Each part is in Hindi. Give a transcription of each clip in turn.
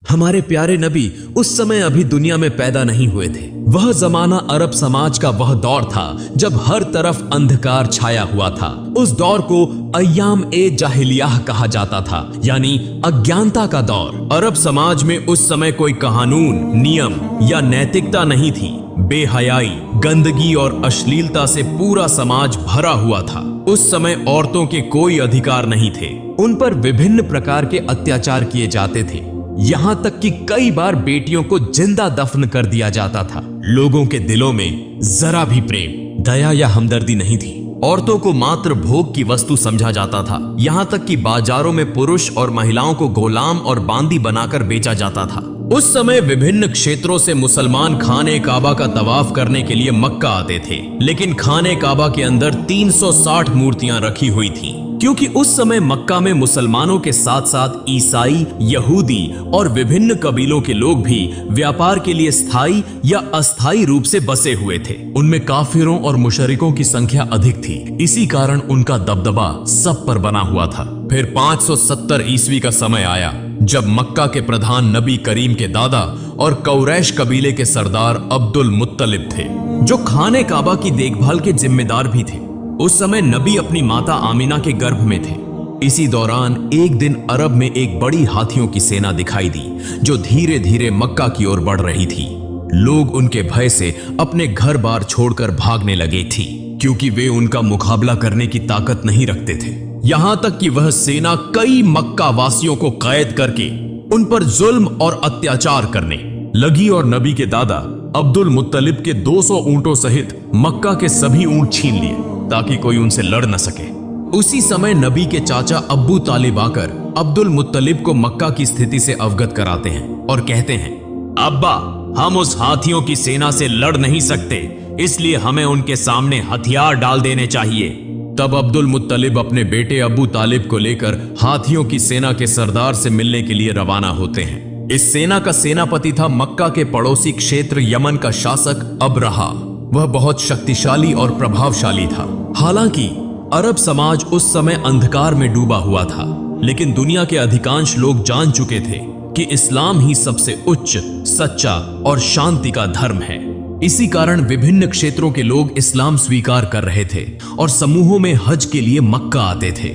हमारे प्यारे नबी उस समय अभी दुनिया में पैदा नहीं हुए थे। वह जमाना अरब समाज का वह दौर था जब हर तरफ अंधकार छाया हुआ था। उस दौर को अय्याम ए जाहिलियाह कहा जाता था, यानी अज्ञानता का दौर। अरब समाज में उस समय कोई कानून, नियम या नैतिकता नहीं थी। बेहयाई, गंदगी और अश्लीलता से पूरा समाज भरा हुआ था। उस समय औरतों के कोई अधिकार नहीं थे। उन पर विभिन्न प्रकार के अत्याचार किए जाते थे, यहां तक कि कई बार बेटियों को जिंदा दफन कर दिया जाता था। लोगों के दिलों में जरा भी प्रेम, दया या हमदर्दी नहीं थी। औरतों को मात्र भोग की वस्तु समझा जाता था। यहां तक कि बाजारों में पुरुष और महिलाओं को गुलाम और बांदी बनाकर बेचा जाता था। उस समय विभिन्न क्षेत्रों से मुसलमान खाने काबा का तवाफ करने के लिए मक्का आते थे, लेकिन खाने काबा के अंदर 360 मूर्तियां रखी हुई थीं, क्योंकि उस समय मक्का में मुसलमानों के साथ साथ ईसाई, यहूदी और विभिन्न कबीलों के लोग भी व्यापार के लिए स्थायी या अस्थायी रूप से बसे हुए थे। उनमें काफिरों और मुशरिकों की संख्या अधिक थी, इसी कारण उनका दबदबा सब पर बना हुआ था। फिर 570 ईस्वी का समय आया जब मक्का के प्रधान नबी करीम के दादा और कुरैश कबीले के सरदार अब्दुल मुत्तलिब थे, जो खाने काबा की देखभाल के जिम्मेदार भी थे। उस समय नबी अपनी माता आमिना के गर्भ में थे। इसी दौरान एक दिन अरब में एक बड़ी हाथियों की सेना दिखाई दी, जो धीरे धीरे मक्का की ओर बढ़ रही थी। लोग उनके भय से अपने घर बार छोड़कर भागने लगे थी, क्योंकि वे उनका मुकाबला करने की ताकत नहीं रखते थे। यहां तक कि वह सेना कई मक्का वासियों को कैद करके उन पर जुल्म और अत्याचार करने लगी और नबी के दादा अब्दुल मुत्तलिब के 200 ऊंटों सहित मक्का के सभी ऊंट छीन लिए, ताकि कोई उनसे लड़ न सके। उसी समय नबी के चाचा अब्बू तालिब आकर अब्दुल मुत्तलिब को मक्का की स्थिति से अवगत कराते हैं और कहते हैं, अब्बा, हम उस हाथियों की सेना से लड़ नहीं सकते, इसलिए हमें उनके सामने हथियार डाल देने चाहिए। तब अब्दुल मुत्तलिब अपने बेटे अबू तालिब को लेकर हाथियों की सेना के सरदार से मिलने के लिए रवाना होते हैं। इस सेना का सेनापति था मक्का के पड़ोसी क्षेत्र यमन का शासक अबरहा। वह बहुत शक्तिशाली और प्रभावशाली था। हालांकि अरब समाज उस समय अंधकार में डूबा हुआ था, लेकिन दुनिया के अधिकांश लोग जान चुके थे कि इस्लाम ही सबसे उच्च, सच्चा और शांति का धर्म है। इसी कारण विभिन्न क्षेत्रों के लोग इस्लाम स्वीकार कर रहे थे और समूहों में हज के लिए मक्का आते थे।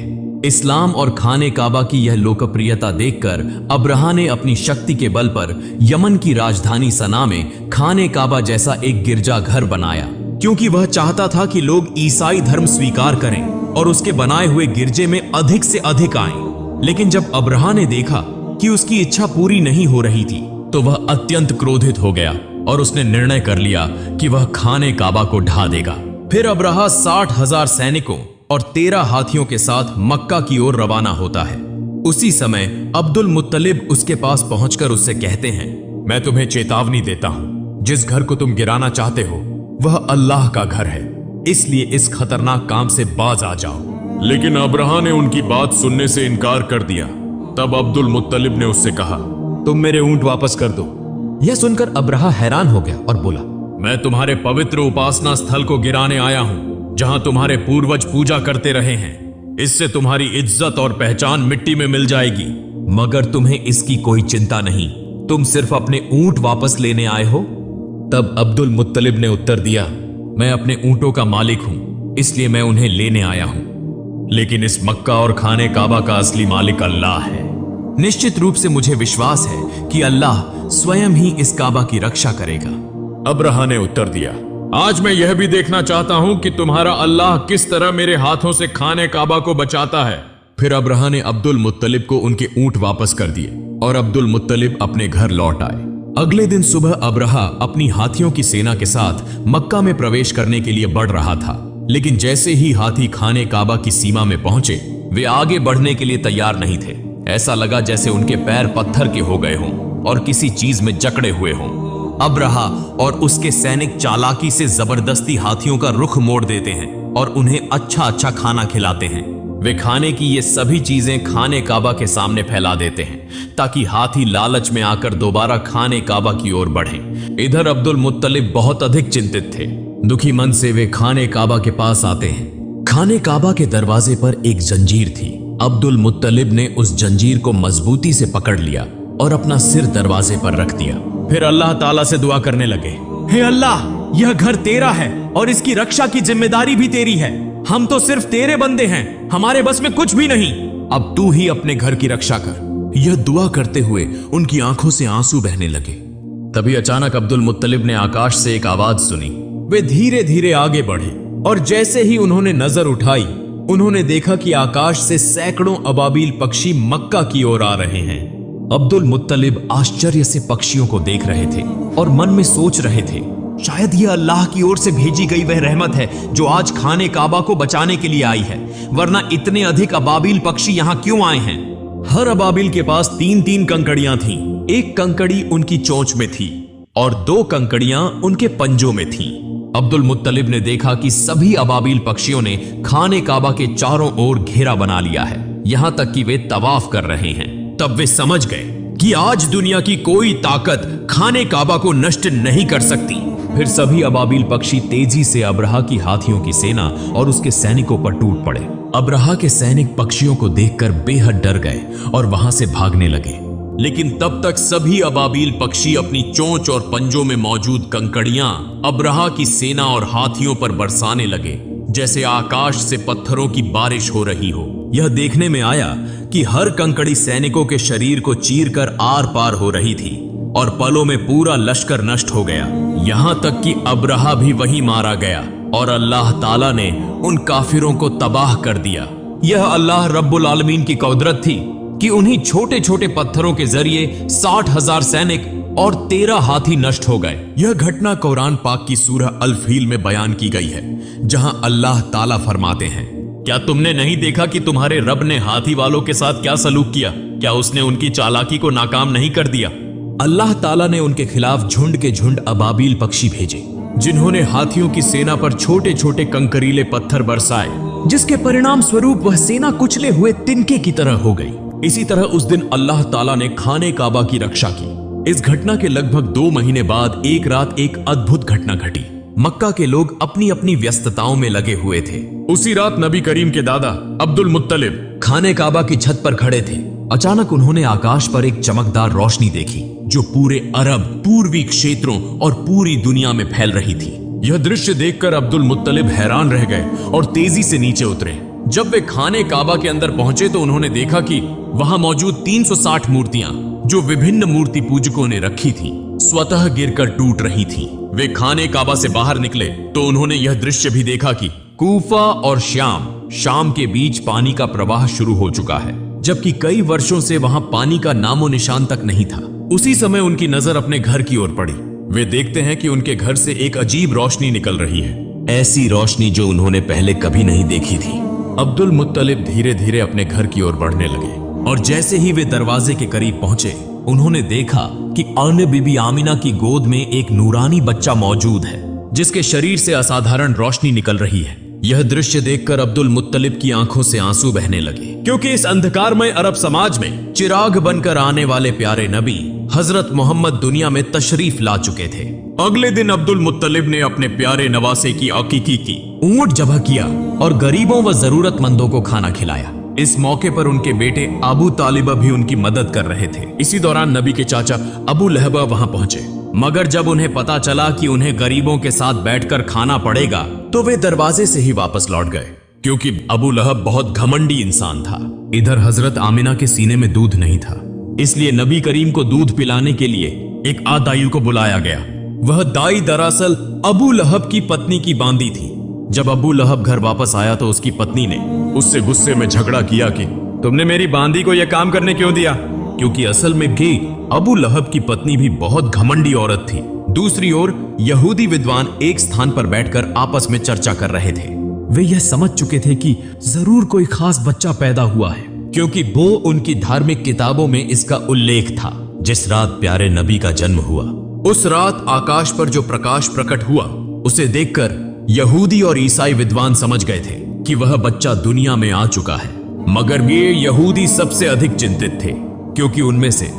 इस्लाम और खाने काबा की यह लोकप्रियता देखकर अब्रहा ने अपनी शक्ति के बल पर यमन की राजधानी सना में खाने काबा जैसा एक गिरजाघर बनाया, क्योंकि वह चाहता था कि लोग ईसाई धर्म स्वीकार करें और उसके बनाए हुए गिरजे में अधिक से अधिक आएं। लेकिन जब अब्रहा ने देखा कि उसकी इच्छा पूरी नहीं हो रही थी, तो वह अत्यंत क्रोधित हो गया और उसने निर्णय कर लिया कि वह खाने काबा को ढा देगा। फिर अब्रहा 60,000 सैनिकों और 13 हाथियों के साथ मक्का की ओर रवाना होता है। उसी समय अब्दुल मुत्तलिब उसके पास पहुंचकर उससे कहते हैं, मैं तुम्हें चेतावनी देता हूं, जिस घर को तुम गिराना चाहते हो वह अल्लाह का घर है, इसलिए इस खतरनाक काम से बाज आ जाओ। लेकिन अब्रहा ने उनकी बात सुनने से इनकार कर दिया। तब अब्दुल मुत्तलिब ने उससे कहा, तुम मेरे ऊंट वापस कर दो। यह सुनकर अब्रहा हैरान हो गया और बोला, मैं तुम्हारे पवित्र उपासना स्थल को गिराने आया हूं, जहां तुम्हारे पूर्वज पूजा करते रहे हैं। इससे तुम्हारी इज्जत और पहचान मिट्टी में मिल जाएगी। मगर तुम्हें इसकी कोई चिंता नहीं, तुम सिर्फ अपने ऊंट वापस लेने आए हो। तब अब्दुल मुत्तलिब ने उत्तर दिया, मैं अपने ऊंटों का मालिक हूं, इसलिए मैं उन्हें लेने आया हूं। लेकिन इस मक्का और खाने काबा का असली मालिक अल्लाह है। निश्चित रूप से मुझे विश्वास है कि अल्लाह स्वयं ही इस काबा की रक्षा करेगा। अब्रहा ने उत्तर दिया, आज मैं यह भी देखना चाहता हूं कि तुम्हारा अल्लाह किस तरह मेरे हाथों से खाने काबा को बचाता है। फिर अब्रहा ने अब्दुल मुत्तलिब को उनके ऊंट वापस कर दिए और अब्दुल मुत्तलिब अपने घर लौट आए। अगले दिन सुबह अब्रहा अपनी हाथियों की सेना के साथ मक्का में प्रवेश करने के लिए बढ़ रहा था, लेकिन जैसे ही हाथी खाने काबा की सीमा में पहुंचे, वे आगे बढ़ने के लिए तैयार नहीं थे। ऐसा लगा जैसे उनके पैर पत्थर के हो गए हों और किसी चीज में जकड़े हुए हों। अब्रहा और उसके सैनिक चालाकी से जबरदस्ती हाथियों का रुख मोड़ देते हैं और उन्हें अच्छा अच्छा खाना खिलाते हैं। वे खाने की ये सभी चीजें खाने काबा के सामने फैला देते हैं, ताकि हाथी लालच में आकर दोबारा खाने काबा की ओर बढ़ें। इधर अब्दुल मुत्तलिब बहुत अधिक चिंतित थे। दुखी मन से वे खाने काबा के पास आते हैं। खाने काबा के दरवाजे पर एक जंजीर थी। अब्दुल मुत्तलिब ने उस जंजीर को मजबूती से पकड़ लिया और अपना सिर दरवाजे पर रख दिया। फिर अल्लाह ताला से दुआ करने लगे, हे अल्लाह, यह घर तेरा है और इसकी रक्षा की जिम्मेदारी भी तेरी है। हम तो सिर्फ तेरे बंदे हैं, हमारे बस में कुछ भी नहीं। अब तू ही अपने घर की रक्षा कर। यह दुआ करते हुए उनकी आंखों से आंसू बहने लगे। तभी अचानक अब्दुल मुत्तलिब ने आकाश से एक आवाज सुनी। वे धीरे धीरे आगे बढ़े और जैसे ही उन्होंने नजर उठाई, उन्होंने देखा कि आकाश से सैकड़ों अबाबील पक्षी मक्का की ओर आ रहे हैं। अब्दुल मुत्तलिब आश्चर्य से पक्षियों को देख रहे थे और मन में सोच रहे थे, शायद यह अल्लाह की ओर से भेजी गई वह रहमत है जो आज खाने काबा को बचाने के लिए आई है, वरना इतने अधिक अबाबील पक्षी यहाँ क्यों आए हैं। हर अबाबील के पास 3-3 कंकड़ियां थीं। एक कंकड़ी उनकी चोंच में थी और 2 कंकड़ियां उनके पंजों में थीं। अब्दुल मुत्तलिब ने देखा कि सभी अबाबील पक्षियों ने खाने काबा के चारों ओर घेरा बना लिया है, यहां तक कि वे तवाफ कर रहे हैं। तब वे समझ गए कि आज दुनिया की कोई ताकत खाने काबा को नष्ट नहीं कर सकती। फिर सभी अबाबील पक्षी तेजी से अब्रहा की हाथियों की सेना और उसके सैनिकों पर टूट पड़े। अब्रहा के सैनिक पक्षियों को देखकर बेहद डर गए और वहां से भागने लगे। लेकिन तब तक सभी अबाबील पक्षी अपनी चोंच और पंजों में मौजूद कंकड़ियां अब्रहा की सेना और हाथियों पर बरसाने लगे, जैसे आकाश से पत्थरों की बारिश हो रही हो। यह देखने में आया कि हर कंकड़ी सैनिकों के शरीर को चीरकर आर पार हो रही थी और पलों में पूरा लश्कर नष्ट हो गया। यहां तक कि अब्रहा भी वहीं मारा गया और अल्लाह ताला ने उन काफिरों को तबाह कर दिया। यह अल्लाह रब्बुल आलमीन की कुदरत थी कि उन्हीं छोटे छोटे पत्थरों के जरिए 60,000 सैनिक और 13 हाथी नष्ट हो गए। यह घटना कुरान पाक की सूरह अल फील में बयान की गई है, जहां अल्लाह ताला फरमाते हैं, क्या तुमने नहीं देखा कि तुम्हारे रब ने हाथी वालों के साथ क्या सलूक किया? क्या उसने उनकी चालाकी को नाकाम नहीं कर दिया? अल्लाह ताला ने उनके खिलाफ झुंड के झुंड अबाबील पक्षी भेजे, जिन्होंने हाथियों की सेना पर छोटे छोटे कंकरीले पत्थर बरसाए, जिसके परिणाम स्वरूप वह सेना कुचले हुए तिनके की तरह हो गई। इसी तरह उस दिन अल्लाह ताला ने खाने काबा की रक्षा की। इस घटना के लगभग 2 महीने बाद एक रात एक अद्भुत घटना घटी। मक्का के लोग अपनी अपनी व्यस्तताओं में लगे हुए थे। उसी रात नबी करीम के दादा अब्दुल मुत्तलिब खाने काबा की छत पर खड़े थे। अचानक उन्होंने आकाश पर एक चमकदार रोशनी देखी जो पूरे अरब, पूर्वी क्षेत्रों और पूरी दुनिया में फैल रही थी। यह दृश्य देखकर अब्दुल मुत्तलिब हैरान रह गए और तेजी से नीचे उतरे। जब वे खाने काबा के अंदर पहुंचे तो उन्होंने देखा कि वहां मौजूद 360 मूर्तियां जो विभिन्न मूर्ति पूजकों ने रखी थीं, स्वतः गिरकर टूट रही थीं। वे खाने काबा से बाहर निकले तो उन्होंने यह दृश्य भी देखा कि कूफा और शाम के बीच पानी का प्रवाह शुरू हो चुका है, जबकि कई वर्षों से वहां पानी का नामो निशान तक नहीं था। उसी समय उनकी नजर अपने घर की ओर पड़ी। वे देखते हैं कि उनके घर से एक अजीब रोशनी निकल रही है, ऐसी रोशनी जो उन्होंने पहले कभी नहीं देखी थी। अब्दुल मुत्तलिब धीरे धीरे अपने घर की ओर बढ़ने लगे और जैसे ही वे दरवाजे के करीब पहुंचे, उन्होंने देखा कि अन्य बीबी आमिना की गोद में एक नूरानी बच्चा मौजूद है, जिसके शरीर से असाधारण रोशनी निकल रही है। यह दृश्य देखकर अब्दुल मुत्तलिब की आंखों से आंसू बहने लगे, क्योंकि इस अंधकारमय अरब समाज में चिराग बनकर आने वाले प्यारे नबी हजरत मोहम्मद दुनिया में तशरीफ ला चुके थे। अगले दिन अब्दुल मुत्तलिब ने अपने प्यारे नवासे की अकीकी की, ऊंट ज़बह किया और गरीबों व जरूरतमंदों को खाना खिलाया। इस मौके पर उनके बेटे अबू तालिबा भी उनकी मदद कर रहे थे। इसी दौरान नबी के चाचा अबू लहबा वहां पहुंचे, मगर जब उन्हें पता चला कि उन्हें गरीबों के साथ बैठकर खाना पड़ेगा तो वे दरवाजे से ही वापस लौट गए, क्योंकि अबू लहब बहुत घमंडी इंसान था। इधर हजरत आमिना के सीने में दूध नहीं था, इसलिए नबी करीम को दूध पिलाने के लिए एक आदायु को बुलाया गया। वह दाई दरअसल अबू लहब की पत्नी की बांदी थी। जब अबू लहब घर वापस आया तो उसकी पत्नी ने उससे गुस्से में झगड़ा किया कि तुमने मेरी बांदी को यह काम करने क्यों दिया, क्योंकि असल में भी अबू लहब की पत्नी भी बहुत घमंडी औरत थी। दूसरी ओर यहूदी विद्वान एक स्थान पर बैठकर आपस में चर्चा कर रहे थे। वे यह समझ चुके थे कि जरूर कोई खास बच्चा पैदा हुआ है, क्योंकि वो उनकी धार्मिक किताबों में इसका उल्लेख था। जिस रात प्यारे नबी का जन्म हुआ, उस रात आकाश पर जो प्रकाश प्रकट हुआ, उसे देखकर यहूदी और ईसाई विद्वान समझ गए थे कि वह बच्चा दुनिया में आ चुका है। मगर ये यहूदी सबसे अधिक चिंतित थे, क्योंकि उनमें से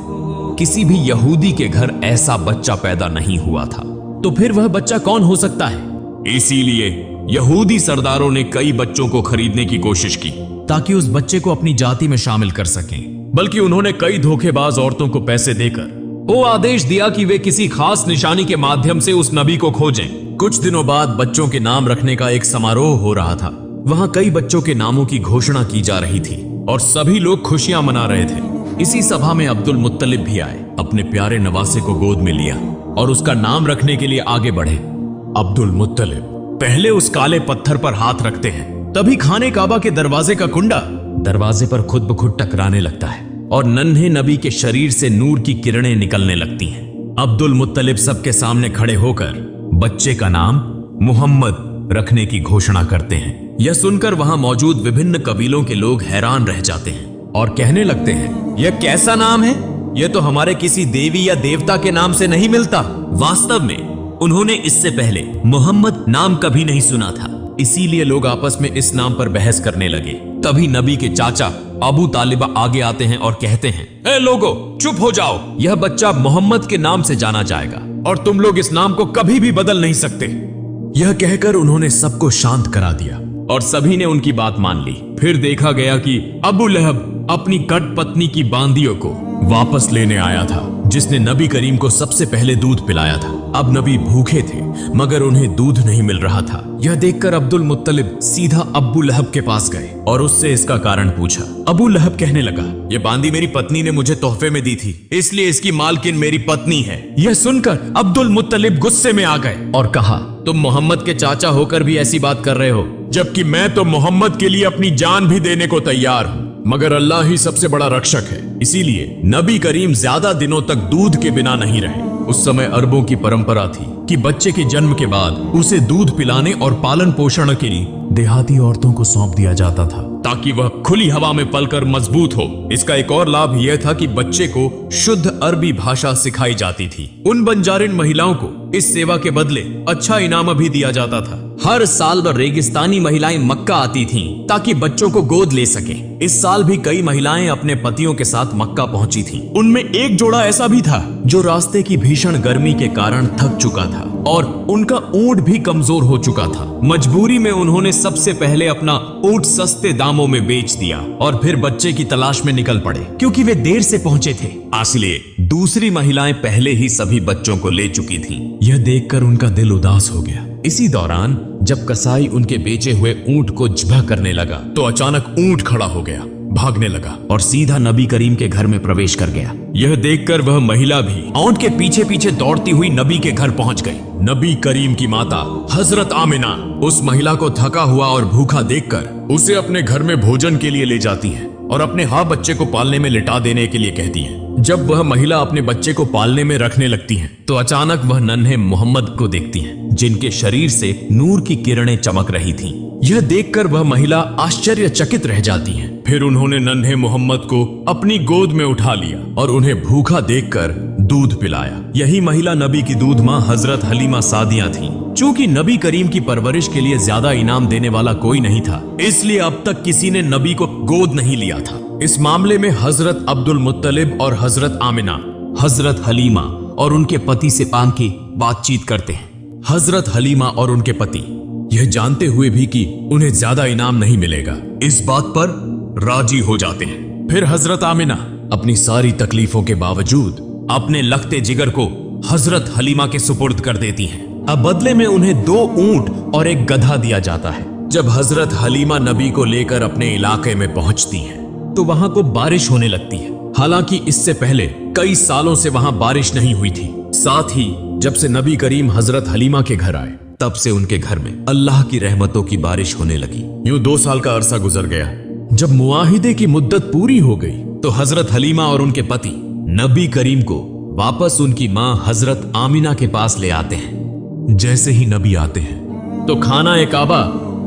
किसी भी यहूदी के घर ऐसा बच्चा पैदा नहीं हुआ था। तो फिर वह बच्चा कौन हो सकता है? इसीलिए यहूदी सरदारों ने कई बच्चों को खरीदने की कोशिश की ताकि उस बच्चे को अपनी जाति में शामिल कर सकें। बल्कि उन्होंने कई धोखेबाज औरतों को पैसे देकर वो आदेश दिया कि वे किसी खास निशानी के माध्यम से उस नबी को खोजें। कुछ दिनों बाद बच्चों के नाम रखने का एक समारोह हो रहा था। वहां कई बच्चों के नामों की घोषणा की जा रही थी और सभी लोग खुशियां मना रहे थे। इसी सभा में अब्दुल मुत्तलिब भी आए, अपने प्यारे नवासे को गोद में लिया और उसका नाम रखने के लिए आगे बढ़े। अब्दुल मुत्तलिब पहले उस काले पत्थर पर हाथ रखते हैं, तभी खाने काबा के दरवाजे का कुंडा दरवाजे पर खुद ब खुद टकराने लगता है और नन्हे नबी के शरीर से नूर की किरणें निकलने लगती हैं। अब्दुल मुत्तलिब सबके सामने खड़े होकर बच्चे का नाम मुहम्मद रखने की घोषणा करते हैं। यह सुनकर वहां मौजूद विभिन्न कबीलों के लोग हैरान रह जाते हैं और कहने लगते हैं, यह कैसा नाम है? यह तो हमारे किसी देवी या देवता के नाम से नहीं मिलता। वास्तव में उन्होंने इससे पहले मोहम्मद नाम कभी नहीं सुना था, इसीलिए लोग आपस में इस नाम पर बहस करने लगे। तभी नबी के चाचा अबू तालिबा आगे आते हैं और कहते हैं, ए लोगो, चुप हो जाओ, यह बच्चा मोहम्मद के नाम से जाना जाएगा और तुम लोग इस नाम को कभी भी बदल नहीं सकते। यह कहकर उन्होंने सबको शांत करा दिया और सभी ने उनकी बात मान ली। फिर देखा गया कि अबू लहब अपनी कट पत्नी की बांदियों को वापस लेने आया था, जिसने नबी करीम को सबसे पहले दूध पिलाया था। अब नबी भूखे थे मगर उन्हें दूध नहीं मिल रहा था। यह देखकर अब्दुल मुत्तलिब सीधा अबू लहब के पास गए और उससे इसका कारण पूछा। अबू लहब कहने लगा, यह बांदी मेरी पत्नी ने मुझे तोहफे में दी थी, इसलिए इसकी मालकिन मेरी पत्नी है। यह सुनकर अब्दुल मुत्तलिब गुस्से में आ गए और कहा, तुम मोहम्मद के चाचा होकर भी ऐसी बात कर रहे हो, जबकि मैं तो मोहम्मद के लिए अपनी जान भी देने को तैयार हूँ, मगर अल्लाह ही सबसे बड़ा रक्षक है। इसीलिए नबी करीम ज्यादा दिनों तक दूध के बिना नहीं रहे। उस समय अरबों की परंपरा थी कि बच्चे के जन्म के बाद उसे दूध पिलाने और पालन पोषण के लिए देहाती औरतों को सौंप दिया जाता था, ताकि वह खुली हवा में पलकर मजबूत हो। इसका एक और लाभ यह था कि बच्चे को शुद्ध अरबी भाषा सिखाई जाती थी। उन बंजारिन महिलाओं को इस सेवा के बदले अच्छा इनाम भी दिया जाता था। हर साल रेगिस्तानी महिलाएं मक्का आती थीं ताकि बच्चों को गोद ले सके। इस साल भी कई महिलाएं अपने पतियों के साथ मक्का पहुंची थीं। उनमें एक जोड़ा ऐसा भी था जो रास्ते की भीषण गर्मी के कारण थक चुका था और उनका ऊंट भी कमजोर हो चुका था। मजबूरी में उन्होंने सबसे पहले अपना ऊंट सस्ते दामों में बेच दिया और फिर बच्चे की तलाश में निकल पड़े, क्योंकि वे देर से पहुंचे थे। इसलिए दूसरी महिलाएं पहले ही सभी बच्चों को ले चुकी थीं। यह देखकर उनका दिल उदास हो गया। इसी दौरान जब कसाई उनके बेचे हुए ऊंट को ज़िबह करने लगा तो अचानक ऊंट खड़ा हो गया, भागने लगा और सीधा नबी करीम के घर में प्रवेश कर गया। यह देखकर वह महिला भी ऊंट के पीछे पीछे दौड़ती हुई नबी के घर पहुंच गई। नबी करीम की माता हजरत आमिना उस महिला को थका हुआ और भूखा देखकर उसे अपने घर में भोजन के लिए ले जाती हैं और अपने बच्चे को पालने में लिटा देने के लिए कहती हैं। जब वह महिला अपने बच्चे को पालने में रखने लगती हैं, तो अचानक वह नन्हे मोहम्मद को देखती हैं, जिनके शरीर से नूर की किरणें चमक रही थीं। यह देखकर वह महिला आश्चर्यचकित रह जाती हैं। फिर उन्होंने नन्हे मोहम्मद को अपनी गोद में उठा लिया और उन्हें भूखा देखकर दूध पिलाया। यही महिला नबी की दूध मां हजरत हलीमा सादिया थीं। चूंकि नबी करीम की परवरिश के लिए ज्यादा इनाम देने वाला कोई नहीं था, इसलिए अब तक किसी ने नबी को गोद नहीं लिया था। इस मामले में हजरत अब्दुल मुत्तलिब और हजरत आमिना हजरत हलीमा और उनके पति से पान की बातचीत करते हैं। हजरत हलीमा और उनके पति यह जानते हुए भी कि उन्हें ज्यादा इनाम नहीं मिलेगा, इस बात पर राजी हो जाते हैं। फिर हजरत आमिना अपनी सारी तकलीफों के बावजूद अपने लखते जिगर को हजरत हलीमा के सुपुर्द कर देती हैं। अब बदले में उन्हें 2 ऊंट और एक गधा दिया जाता है। जब हजरत हलीमा नबी को लेकर अपने इलाके में पहुंचती हैं, तो वहां को बारिश होने लगती है। हालांकि इससे पहले कई सालों से वहां बारिश नहीं हुई थी। साथ ही जब से नबी करीम हजरत हलीमा के घर आए, तब से उनके घर में अल्लाह की रहमतों की बारिश होने लगी। यूं 2 साल का अरसा गुजर गया। जब मुआहिदे की मुद्दत पूरी हो गई, तो हजरत हलीमा और उनके पति नबी करीम को वापस उनकी मां हजरत आमिना के पास ले आते हैं। जैसे ही नबी आते हैं, तो खाना काबा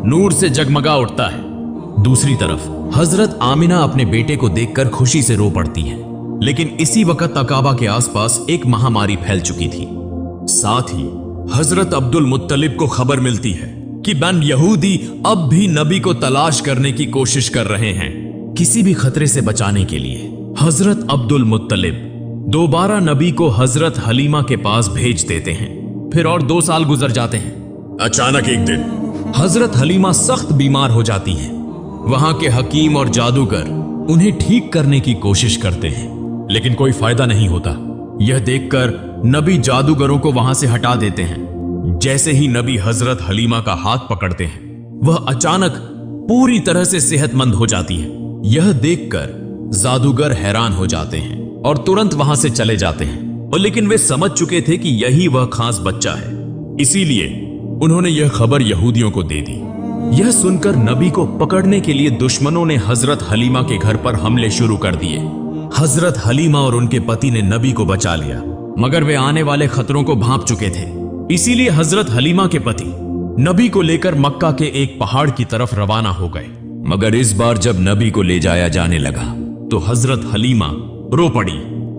नूर से जगमगा उठता है। दूसरी तरफ हजरत आमिना अपने बेटे को देखकर खुशी से रो पड़ती हैं। लेकिन इसी वक्त अकाबा के आसपास एक महामारी फैल चुकी थी। साथ ही हजरत अब्दुल मुत्तलिब को खबर मिलती है कि बन यहूदी अब भी नबी को तलाश करने की कोशिश कर रहे हैं। किसी भी खतरे से बचाने के लिए हजरत अब्दुल मुत्तलिब दोबारा नबी को हजरत हलीमा के पास भेज देते हैं। फिर और 2 साल गुजर जाते हैं। अचानक एक दिन हजरत हलीमा सख्त बीमार हो जाती हैं। वहां के हकीम और जादूगर उन्हें ठीक करने की कोशिश करते हैं, लेकिन कोई फायदा नहीं होता। यह देखकर नबी जादूगरों को वहां से हटा देते हैं। जैसे ही नबी हजरत हलीमा का हाथ पकड़ते हैं, वह अचानक पूरी तरह से सेहतमंद हो जाती है। यह देखकर जादूगर हैरान हो जाते हैं और तुरंत वहां से चले जाते हैं। और लेकिन वे समझ चुके थे कि यही वह खास बच्चा है, इसीलिए उन्होंने यह खबर यहूदियों को दे दी। यह सुनकर नबी को पकड़ने के लिए दुश्मनों ने हजरत हलीमा के घर पर हमले शुरू कर दिए। हजरत हलीमा और उनके पति ने नबी को बचा लिया, मगर वे आने वाले खतरों को भांप चुके थे। इसीलिए हजरत हलीमा के पति नबी को लेकर मक्का के एक पहाड़ की तरफ रवाना हो गए। मगर इस बार जब नबी को ले जाया जाने लगा तो हजरत हलीमा रो पड़ी।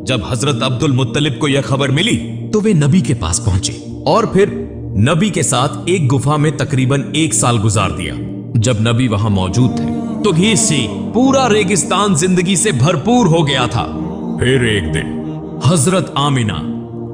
जब हजरत अब्दुल मुत्तलिब को यह खबर मिली तो वे नबी के पास पहुंचे और फिर नबी के साथ एक गुफा में तकरीबन 1 साल गुजार दिया। जब नबी वहां मौजूद थे तो घी से पूरा रेगिस्तान जिंदगी से भरपूर हो गया था। फिर एक दिन हजरत आमिना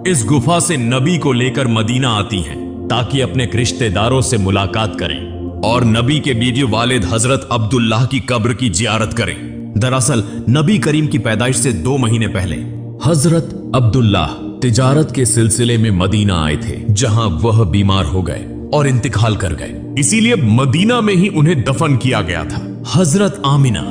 इस गुफा से नबी को लेकर मदीना आती हैं ताकि अपने रिश्तेदारों से मुलाकात करें और नबी के बीवी वालिद हजरत अब्दुल्लाह की कब्र की जियारत करें। दरअसल नबी करीम की पैदाइश से 2 महीने पहले हजरत अब्दुल्लाह तिजारत के सिलसिले में मदीना आए थे, जहां वह बीमार हो गए और इंतकाल कर गए। इसीलिए मदीना में ही उन्हें दफन किया गया था। हजरत आमिना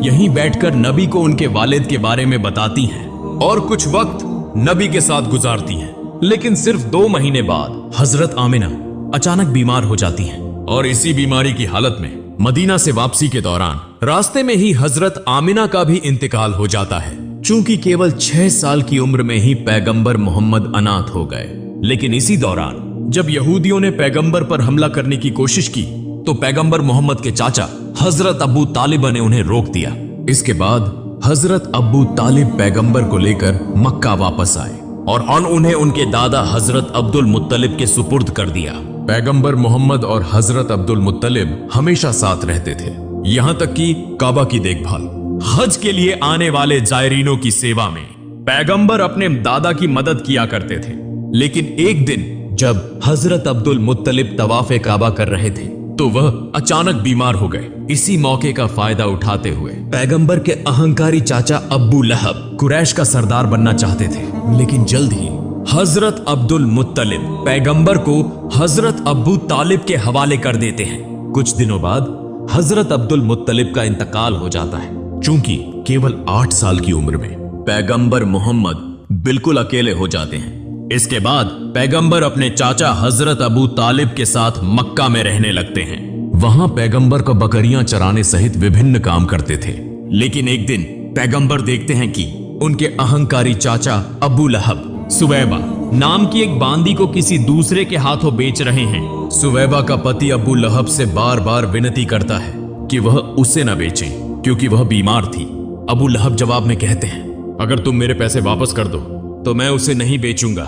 यहीं बैठकर नबी को उनके वालिद के बारे में बताती हैं और कुछ वक्त नबी के साथ गुजारती हैं। लेकिन सिर्फ 2 महीने बाद हजरत आमिना अचानक बीमार हो जाती हैं और इसी बीमारी की हालत में मदीना से वापसी के दौरान रास्ते में ही हजरत आमिना का भी इंतकाल हो जाता है। चूंकि केवल 6 साल की उम्र में ही पैगंबर मोहम्मद अनाथ हो गए। लेकिन इसी दौरान जब यहूदियों ने पैगंबर पर हमला करने की कोशिश की तो पैगंबर मोहम्मद के चाचा हजरत अबू तालिब ने उन्हें रोक दिया। इसके बाद हजरत अबू तालिब पैगंबर को लेकर मक्का वापस आए और उन्हें उनके दादा हजरत अब्दुल मुत्तलिब के सुपुर्द कर दिया। पैगंबर मोहम्मद और हजरत अब्दुल मुत्तलिब हमेशा साथ रहते थे, यहां तक कि काबा की देखभाल, हज के लिए आने वाले जायरीनों की सेवा में पैगंबर अपने दादा की मदद किया करते थे। लेकिन एक दिन जब हजरत अब्दुल मुत्तलिब तवाफ़े काबा कर रहे थे तो वह अचानक बीमार हो गए। इसी मौके का फायदा उठाते हुए पैगंबर के अहंकारी चाचा अब्बू लहब कुरैश का सरदार बनना चाहते थे। लेकिन जल्द ही हजरत अब्दुल मुत्तलिब पैगंबर को हजरत अब्बू तालिब के हवाले कर देते हैं। कुछ दिनों बाद हजरत अब्दुल मुत्तलिब का इंतकाल हो जाता है। चूंकि केवल 8 साल की उम्र में पैगंबर मोहम्मद बिल्कुल अकेले हो जाते हैं। इसके बाद पैगंबर अपने चाचा हजरत अबू तालिब के साथ मक्का में रहने लगते हैं। वहां पैगंबर को बकरियां चराने सहित विभिन्न काम करते थे। लेकिन एक दिन पैगंबर देखते हैं कि उनके अहंकारी चाचा अबू लहब सुवैबा नाम की एक बांदी को किसी दूसरे के हाथों बेच रहे हैं। सुवैबा का पति अबू लहब से बार बार विनती करता है कि वह उसे न बेचें क्योंकि वह बीमार थी। अबू लहब जवाब में कहते हैं, अगर तुम मेरे पैसे वापस कर दो तो मैं उसे नहीं बेचूंगा।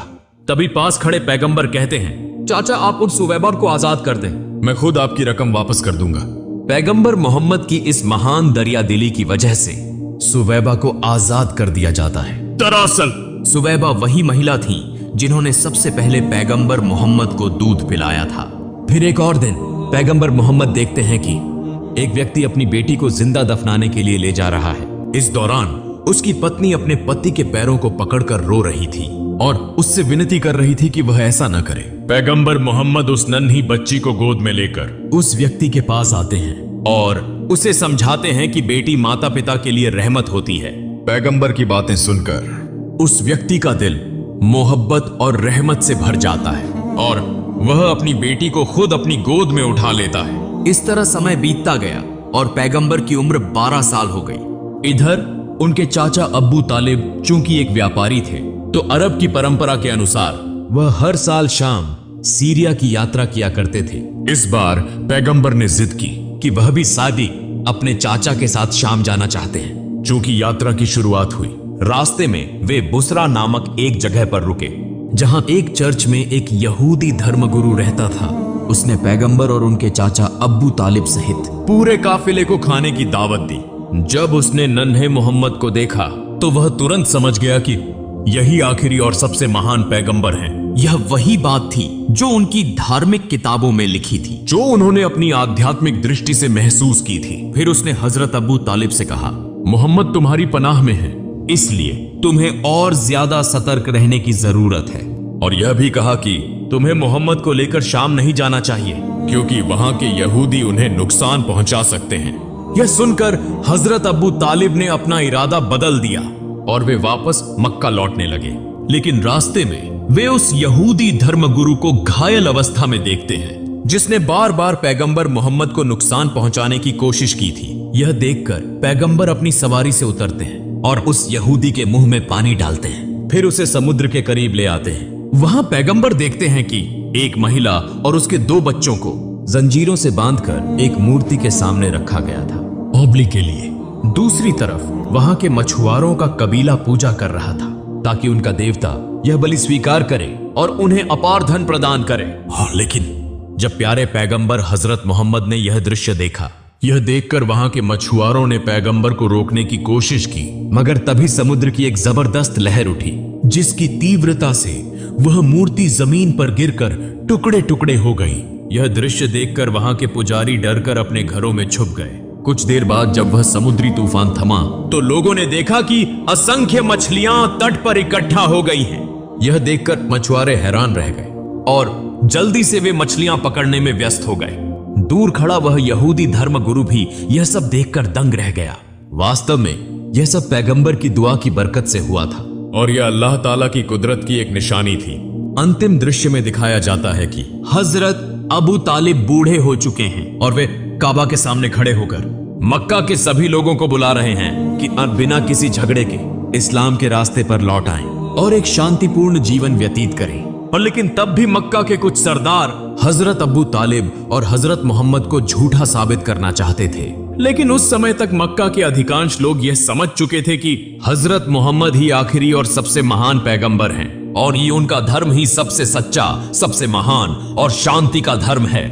तभी पास खड़े पैगंबर कहते हैं, चाचा आप उन सुवैबा को आजाद कर दें, मैं खुद आपकी रकम वापस कर दूंगा। पैगंबर मोहम्मद की इस महान दरिया दिली की वजह से सुवैबा को आजाद कर दिया जाता है। दरअसल सुवैबा वही महिला थी जिन्होंने सबसे पहले पैगंबर मोहम्मद को दूध पिलाया था। फिर एक और दिन पैगंबर मोहम्मद देखते हैं कि एक व्यक्ति अपनी बेटी को जिंदा दफनाने के लिए ले जा रहा है। इस दौरान उसकी पत्नी अपने पति के पैरों को पकड़कर रो रही थी और उससे विनती कर रही थी कि वह ऐसा न करे। पैगंबर मोहम्मद उस नन्ही बच्ची को गोद में लेकर उस व्यक्ति के पास आते हैं और उसे समझाते हैं कि बेटी माता पिता के लिए रहमत होती है। पैगंबर की बातें सुनकर उस व्यक्ति का दिल मोहब्बत और रहमत से भर जाता है और वह अपनी बेटी को खुद अपनी गोद में उठा लेता है। इस तरह समय बीतता गया और पैगंबर की उम्र 12 साल हो गई। इधर उनके चाचा अब्बू तालिब चूंकि एक व्यापारी थे तो अरब की परंपरा के अनुसार वह हर साल शाम सीरिया की यात्रा किया करते थे। इस बार पैगंबर ने जिद की कि वह भी सादी अपने चाचा के साथ शाम जाना चाहते हैं। चूंकि यात्रा की शुरुआत हुई, रास्ते में वे बुसरा नामक एक जगह पर रुके जहां एक चर्च में एक यहूदी धर्मगुरु रहता था। उसने पैगंबर और उनके चाचा अब्बू तालिब सहित पूरे काफिले को खाने की दावत दी। जब उसने नन्हे मोहम्मद को देखा तो वह तुरंत समझ गया कि यही आखिरी और सबसे महान पैगंबर हैं। यह वही बात थी जो उनकी धार्मिक किताबों में लिखी थी, जो उन्होंने अपनी आध्यात्मिक दृष्टि से महसूस की थी। फिर उसने हजरत अब्बू तालिब से कहा, मोहम्मद तुम्हारी पनाह में है, इसलिए तुम्हें और ज्यादा सतर्क रहने की जरूरत है। और यह भी कहा कि तुम्हें मोहम्मद को लेकर शाम नहीं जाना चाहिए, क्योंकि वहां के यहूदी उन्हें नुकसान पहुंचा सकते हैं। यह सुनकर हजरत अबू तालिब ने अपना इरादा बदल दिया और वे वापस मक्का लौटने लगे। लेकिन रास्ते में वे उस यहूदी धर्मगुरु को घायल अवस्था में देखते हैं, जिसने बार बार पैगंबर मोहम्मद को नुकसान पहुंचाने की कोशिश की थी। यह देखकर पैगंबर अपनी सवारी से उतरते हैं और उस यहूदी के मुंह में पानी डालते हैं। फिर उसे समुद्र के करीब ले आते हैं। वहां पैगंबर देखते हैं कि एक महिला और उसके 2 बच्चों को जंजीरों से बांधकर एक मूर्ति के सामने रखा गया था, ओबली के लिए। दूसरी तरफ वहां के मछुआरों का कबीला पूजा कर रहा था, ताकि उनका देवता यह बलि स्वीकार करे और उन्हें अपार धन प्रदान करे। हाँ, लेकिन जब प्यारे पैगंबर हजरत मोहम्मद ने यह दृश्य देखा, यह देखकर वहां के मछुआरों ने पैगंबर को रोकने की कोशिश की, मगर तभी समुद्र की एक जबरदस्त लहर उठी, जिसकी तीव्रता से वह मूर्ति जमीन पर गिरकर टुकड़े टुकड़े हो गई। यह दृश्य देखकर वहां के पुजारी डरकर अपने घरों में छुप गए। कुछ देर बाद जब वह समुद्री तूफान थमा, तो लोगों ने देखा कि असंख्य मछलियां तट पर इकट्ठा हो गई हैं। यह देखकर मछुआरे हैरान रह गए और जल्दी से वे मछलियां पकड़ने में व्यस्त हो गए। दूर खड़ा वह यहूदी धर्मगुरु भी यह सब देखकर दंग रह गया। वास्तव में यह सब पैगंबर की दुआ की बरकत से हुआ था और यह अल्लाह ताला की कुदरत की एक निशानी थी। अंतिम दृश्य में दिखाया जाता है कि हजरत अबू तालिब बूढ़े हो चुके हैं और वे काबा के सामने खड़े होकर मक्का के सभी लोगों को बुला रहे हैं कि बिना किसी झगड़े के इस्लाम के रास्ते पर लौट आएं और एक शांतिपूर्ण जीवन व्यतीत करें। और लेकिन तब भी मक्का के कुछ सरदार हजरत अबू तालिब और हजरत मोहम्मद को झूठा साबित करना चाहते थे। लेकिन उस समय तक मक्का के अधिकांश लोग यह समझ चुके थे कि हजरत मोहम्मद ही आखिरी और सबसे महान पैगंबर हैं और ये उनका धर्म ही सबसे सच्चा, सबसे महान और शांति का धर्म है।